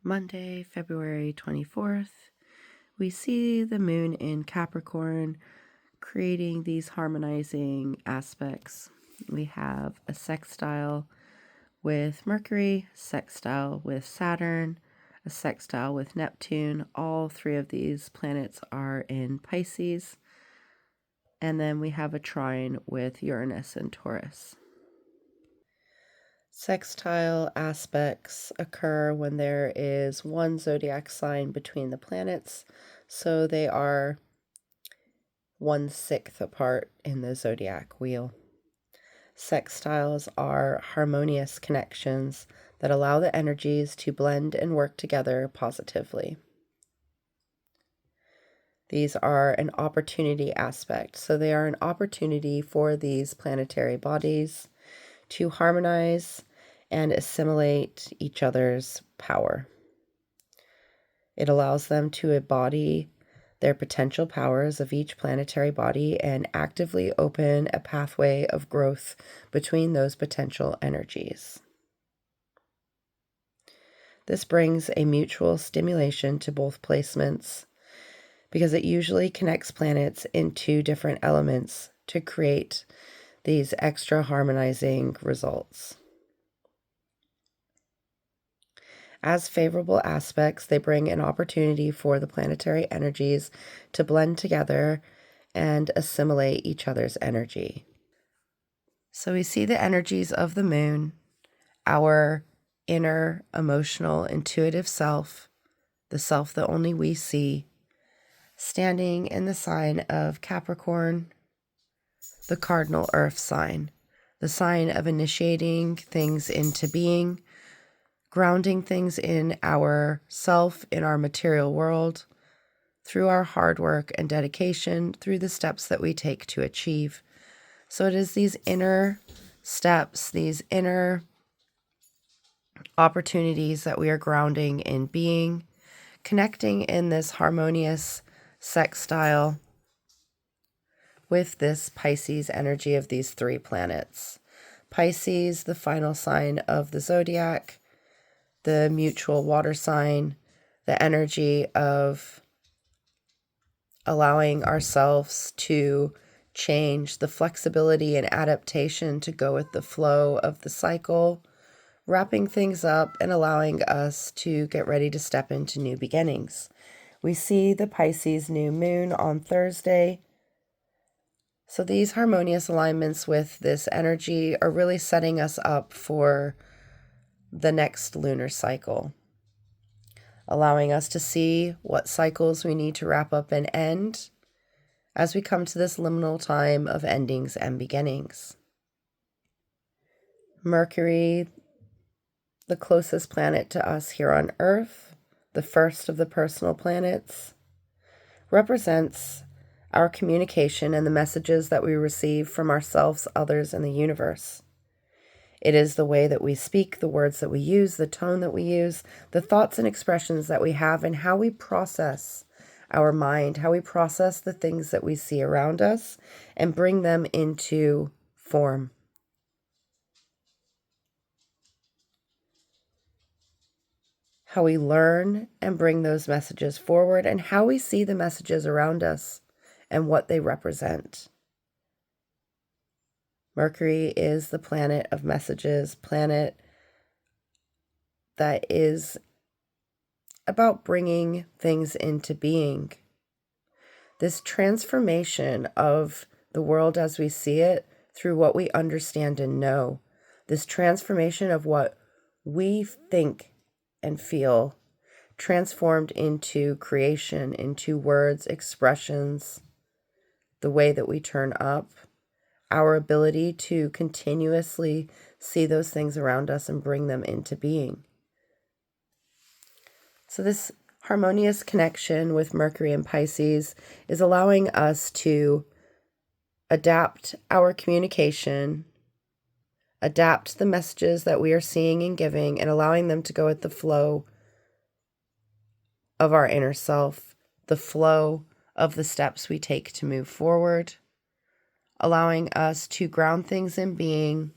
Monday, February 24th, we see the moon in Capricorn creating these harmonizing aspects. We have a sextile with Mercury, sextile with Saturn, a sextile with Neptune. All three of these planets are in Pisces. And then we have a trine with Uranus and Taurus. Sextile aspects occur when there is one zodiac sign between the planets, so they are 1/6 apart in the zodiac wheel. Sextiles are harmonious connections that allow the energies to blend and work together positively. These are an opportunity aspect, so they are an opportunity for these planetary bodies to harmonize and assimilate each other's power. It allows them to embody their potential powers of each planetary body and actively open a pathway of growth between those potential energies. This brings a mutual stimulation to both placements because it usually connects planets into different elements to create these extra harmonizing results. As favorable aspects, they bring an opportunity for the planetary energies to blend together and assimilate each other's energy. So we see the energies of the moon, our inner, emotional, intuitive self, the self that only we see, standing in the sign of Capricorn, the cardinal earth sign, the sign of initiating things into being, grounding things in our self, in our material world, through our hard work and dedication, through the steps that we take to achieve. So it is these inner steps, these inner opportunities that we are grounding in being, connecting in this harmonious sextile with this Pisces energy of these three planets. Pisces, the final sign of the zodiac, the mutual water sign, the energy of allowing ourselves to change, the flexibility and adaptation to go with the flow of the cycle, wrapping things up and allowing us to get ready to step into new beginnings. We see the Pisces new moon on Thursday. So these harmonious alignments with this energy are really setting us up for the next lunar cycle, allowing us to see what cycles we need to wrap up and end as we come to this liminal time of endings and beginnings. Mercury, the closest planet to us here on Earth, the first of the personal planets, represents our communication and the messages that we receive from ourselves, others, and the universe. It is the way that we speak, the words that we use, the tone that we use, the thoughts and expressions that we have, and how we process our mind, how we process the things that we see around us and bring them into form. How we learn and bring those messages forward, and how we see the messages around us and what they represent. Mercury is the planet of messages, planet that is about bringing things into being. This transformation of the world as we see it through what we understand and know. This transformation of what we think and feel, transformed into creation, into words, expressions, the way that we turn up, our ability to continuously see those things around us and bring them into being. So this harmonious connection with Mercury and Pisces is allowing us to adapt our communication, adapt the messages that we are seeing and giving, and allowing them to go with the flow of our inner self, the flow of the steps we take to move forward, allowing us to ground things in being,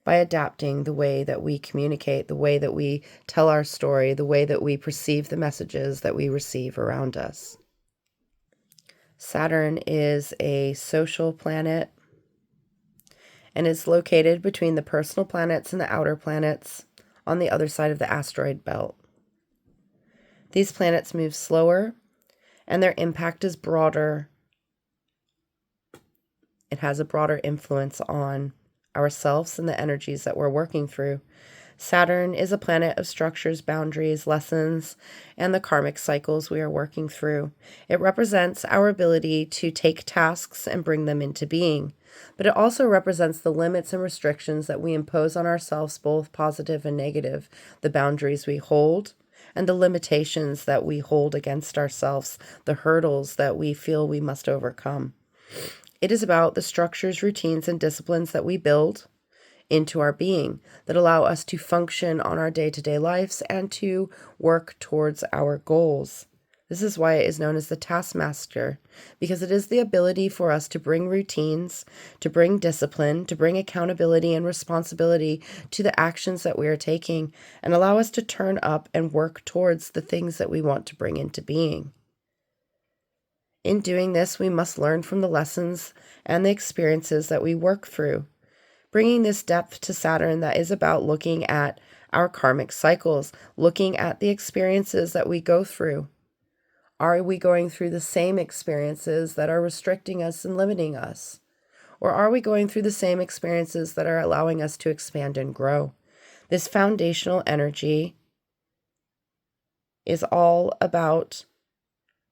by adapting the way that we communicate, the way that we tell our story, the way that we perceive the messages that we receive around us. Saturn is a social planet and is located between the personal planets and the outer planets on the other side of the asteroid belt. These planets move slower and their impact is broader. It has a broader influence on ourselves and the energies that we're working through. Saturn is a planet of structures, boundaries, lessons, and the karmic cycles we are working through. It represents our ability to take tasks and bring them into being, but it also represents the limits and restrictions that we impose on ourselves, both positive and negative, the boundaries we hold, and the limitations that we hold against ourselves, the hurdles that we feel we must overcome. It is about the structures, routines, and disciplines that we build into our being that allow us to function on our day-to-day lives and to work towards our goals. This is why it is known as the taskmaster, because it is the ability for us to bring routines, to bring discipline, to bring accountability and responsibility to the actions that we are taking, and allow us to turn up and work towards the things that we want to bring into being. In doing this, we must learn from the lessons and the experiences that we work through, bringing this depth to Saturn that is about looking at our karmic cycles, looking at the experiences that we go through. Are we going through the same experiences that are restricting us and limiting us? Or are we going through the same experiences that are allowing us to expand and grow? This foundational energy is all about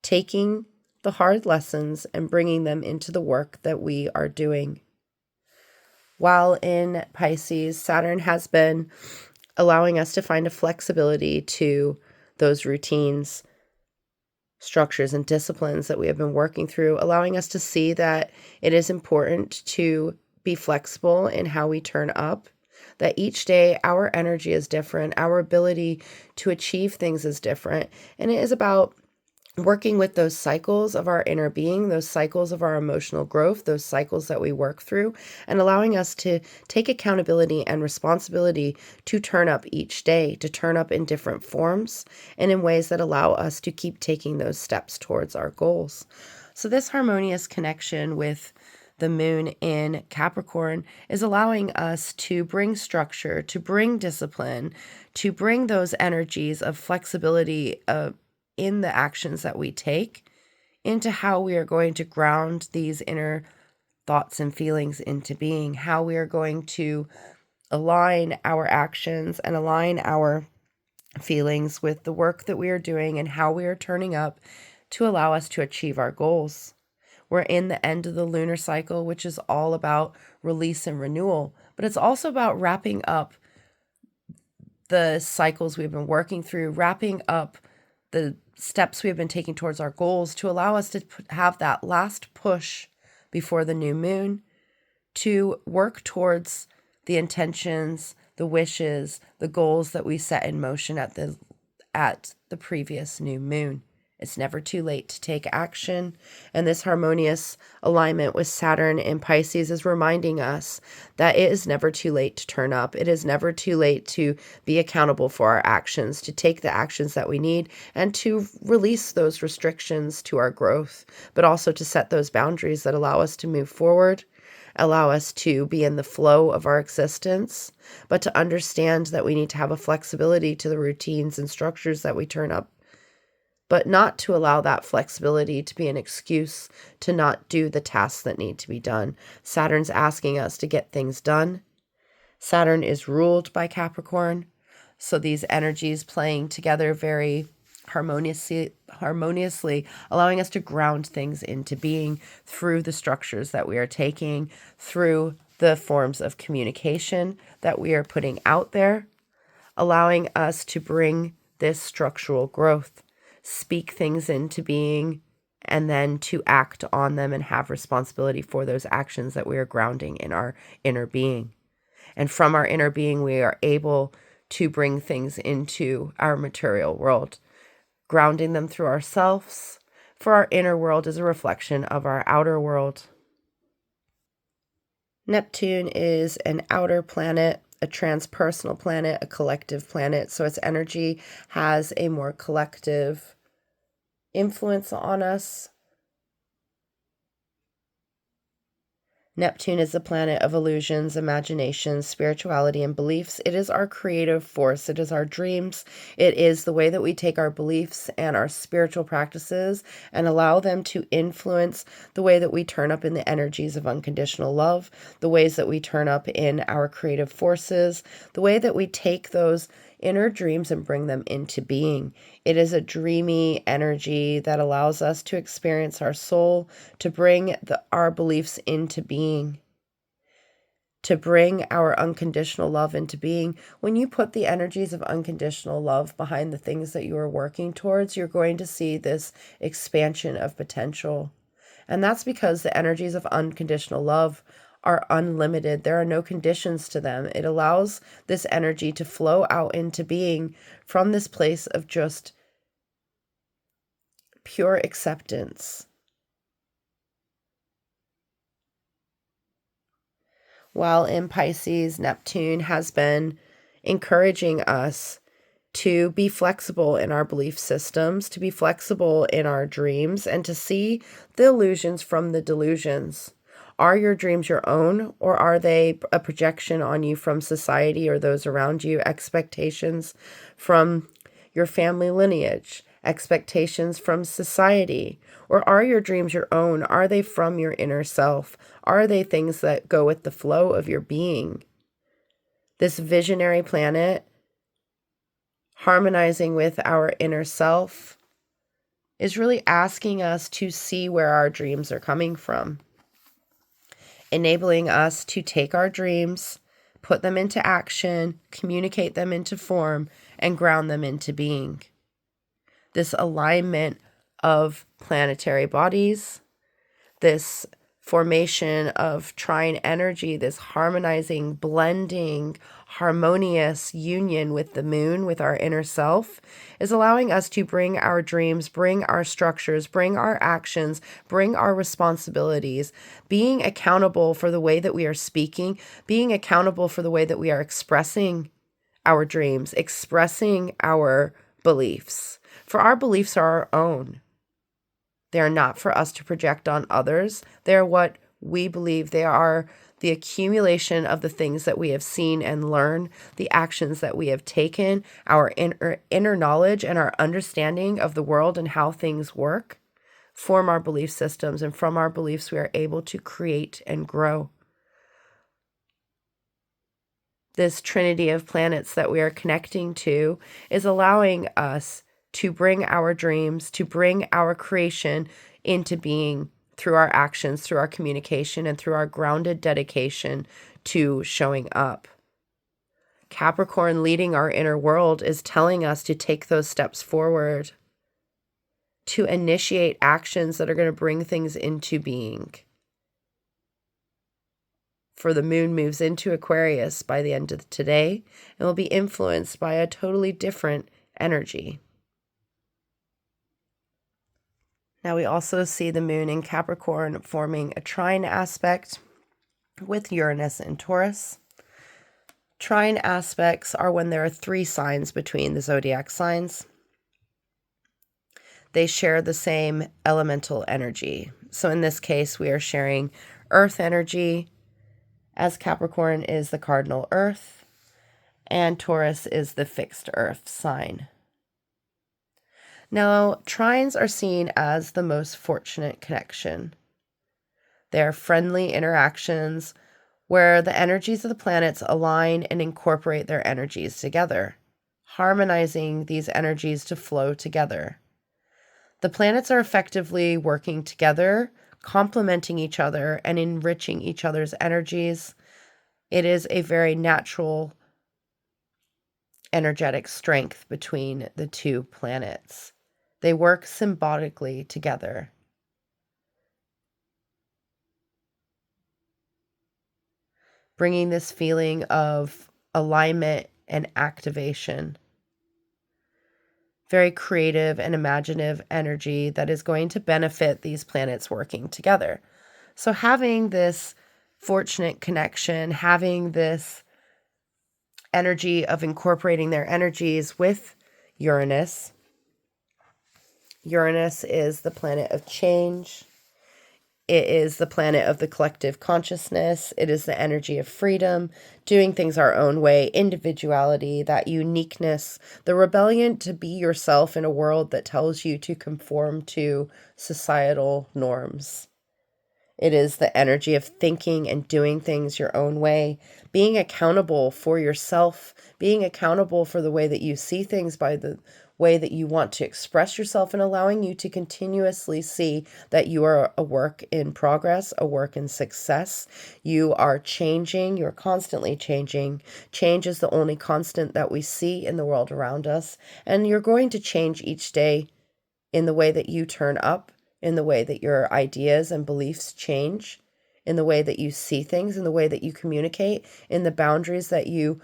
taking the hard lessons and bringing them into the work that we are doing. While in Pisces, Saturn has been allowing us to find a flexibility to those routines, structures, and disciplines that we have been working through, allowing us to see that it is important to be flexible in how we turn up, that each day our energy is different, our ability to achieve things is different, and it is about working with those cycles of our inner being, those cycles of our emotional growth, those cycles that we work through, and allowing us to take accountability and responsibility to turn up each day, to turn up in different forms and in ways that allow us to keep taking those steps towards our goals. So this harmonious connection with the moon in Capricorn is allowing us to bring structure, to bring discipline, to bring those energies of flexibility, in the actions that we take, into how we are going to ground these inner thoughts and feelings into being, how we are going to align our actions and align our feelings with the work that we are doing and how we are turning up to allow us to achieve our goals. We're in the end of the lunar cycle, which is all about release and renewal, but it's also about wrapping up the cycles we've been working through, wrapping up the steps we have been taking towards our goals to allow us to have that last push before the new moon to work towards the intentions, the wishes, the goals that we set in motion at the previous new moon. It's never too late to take action, and this harmonious alignment with Saturn in Pisces is reminding us that it is never too late to turn up. It is never too late to be accountable for our actions, to take the actions that we need, and to release those restrictions to our growth, but also to set those boundaries that allow us to move forward, allow us to be in the flow of our existence, but to understand that we need to have a flexibility to the routines and structures that we turn up, but not to allow that flexibility to be an excuse to not do the tasks that need to be done. Saturn's asking us to get things done. Saturn is ruled by Capricorn, so these energies playing together very harmoniously, allowing us to ground things into being through the structures that we are taking, through the forms of communication that we are putting out there, allowing us to bring this structural growth, speak things into being, and then to act on them and have responsibility for those actions that we are grounding in our inner being. And from our inner being, we are able to bring things into our material world, grounding them through ourselves, for our inner world is a reflection of our outer world. Neptune is an outer planet a transpersonal planet, a collective planet. So its energy has a more collective influence on us. Neptune is the planet of illusions, imaginations, spirituality, and beliefs. It is our creative force. It is our dreams. It is the way that we take our beliefs and our spiritual practices and allow them to influence the way that we turn up in the energies of unconditional love, the ways that we turn up in our creative forces, the way that we take those inner dreams and bring them into being. It is a dreamy energy that allows us to experience our soul, to bring our beliefs into being, to bring our unconditional love into being. When you put the energies of unconditional love behind the things that you are working towards, you're going to see this expansion of potential. And that's because the energies of unconditional love are unlimited. There are no conditions to them. It allows this energy to flow out into being from this place of just pure acceptance. While in Pisces, Neptune has been encouraging us to be flexible in our belief systems, to be flexible in our dreams, and to see the illusions from the delusions. Are your dreams your own, or are they a projection on you from society or those around you? Expectations from your family lineage, expectations from society? Or are your dreams your own? Are they from your inner self? Are they things that go with the flow of your being? This visionary planet, harmonizing with our inner self, is really asking us to see where our dreams are coming from, enabling us to take our dreams, put them into action, communicate them into form, and ground them into being. This alignment of planetary bodies, this formation of trine energy, this harmonizing, blending, harmonious union with the moon, with our inner self, is allowing us to bring our dreams, bring our structures, bring our actions, bring our responsibilities, being accountable for the way that we are speaking, being accountable for the way that we are expressing our dreams, expressing our beliefs. For our beliefs are our own. They are not for us to project on others. They are what we believe. They are the accumulation of the things that we have seen and learned, the actions that we have taken, our inner knowledge and our understanding of the world and how things work form our belief systems. And from our beliefs, we are able to create and grow. This trinity of planets that we are connecting to is allowing us to bring our dreams, to bring our creation into being through our actions, through our communication, and through our grounded dedication to showing up. Capricorn leading our inner world is telling us to take those steps forward, to initiate actions that are going to bring things into being. For the moon moves into Aquarius by the end of today and will be influenced by a totally different energy. Now we also see the moon in Capricorn forming a trine aspect with Uranus and Taurus. Trine aspects are when there are 3 signs between the zodiac signs. They share the same elemental energy. So in this case, we are sharing earth energy, as Capricorn is the cardinal earth, and Taurus is the fixed earth sign. Now, trines are seen as the most fortunate connection. They are friendly interactions where the energies of the planets align and incorporate their energies together, harmonizing these energies to flow together. The planets are effectively working together, complementing each other and enriching each other's energies. It is a very natural energetic strength between the 2 planets. They work symbiotically together. Bringing this feeling of alignment and activation. Very creative and imaginative energy that is going to benefit these planets working together. So having this fortunate connection, having this energy of incorporating their energies with Uranus. Uranus is the planet of change. It is the planet of the collective consciousness. It is the energy of freedom, doing things our own way, individuality, that uniqueness, the rebellion to be yourself in a world that tells you to conform to societal norms. It is the energy of thinking and doing things your own way, being accountable for yourself, being accountable for the way that you see things by the way that you want to express yourself, and allowing you to continuously see that you are a work in progress, a work in success. You are changing, you're constantly changing. Change is the only constant that we see in the world around us, and you're going to change each day in the way that you turn up, in the way that your ideas and beliefs change, in the way that you see things, in the way that you communicate, in the boundaries that you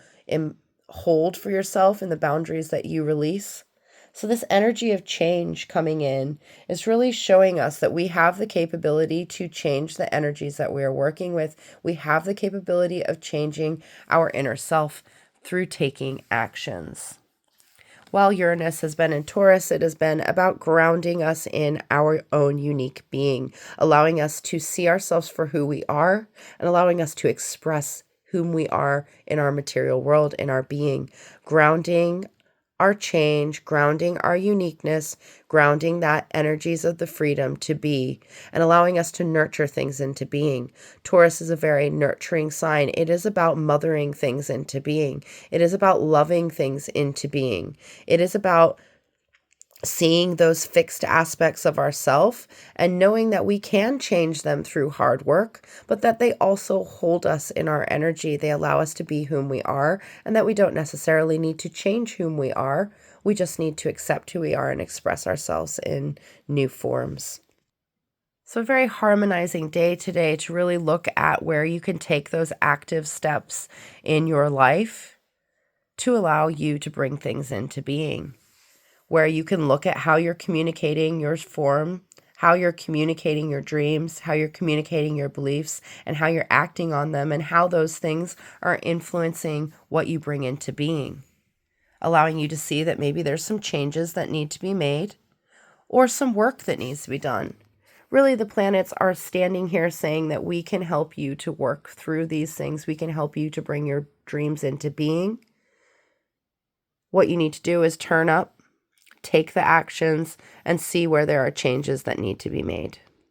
hold for yourself, in the boundaries that you release. So this energy of change coming in is really showing us that we have the capability to change the energies that we are working with. We have the capability of changing our inner self through taking actions. While Uranus has been in Taurus, it has been about grounding us in our own unique being, allowing us to see ourselves for who we are, and allowing us to express whom we are in our material world, in our being, grounding our change, grounding our uniqueness, grounding that energies of the freedom to be, and allowing us to nurture things into being. Taurus is a very nurturing sign. It is about mothering things into being. It is about loving things into being. It is about seeing those fixed aspects of ourself and knowing that we can change them through hard work, but that they also hold us in our energy. They allow us to be whom we are, and that we don't necessarily need to change whom we are. We just need to accept who we are and express ourselves in new forms. So a very harmonizing day today to really look at where you can take those active steps in your life to allow you to bring things into being, where you can look at how you're communicating your form, how you're communicating your dreams, how you're communicating your beliefs, and how you're acting on them, and how those things are influencing what you bring into being, allowing you to see that maybe there's some changes that need to be made or some work that needs to be done. Really, the planets are standing here saying that we can help you to work through these things. We can help you to bring your dreams into being. What you need to do is turn up, take the actions, and see where there are changes that need to be made.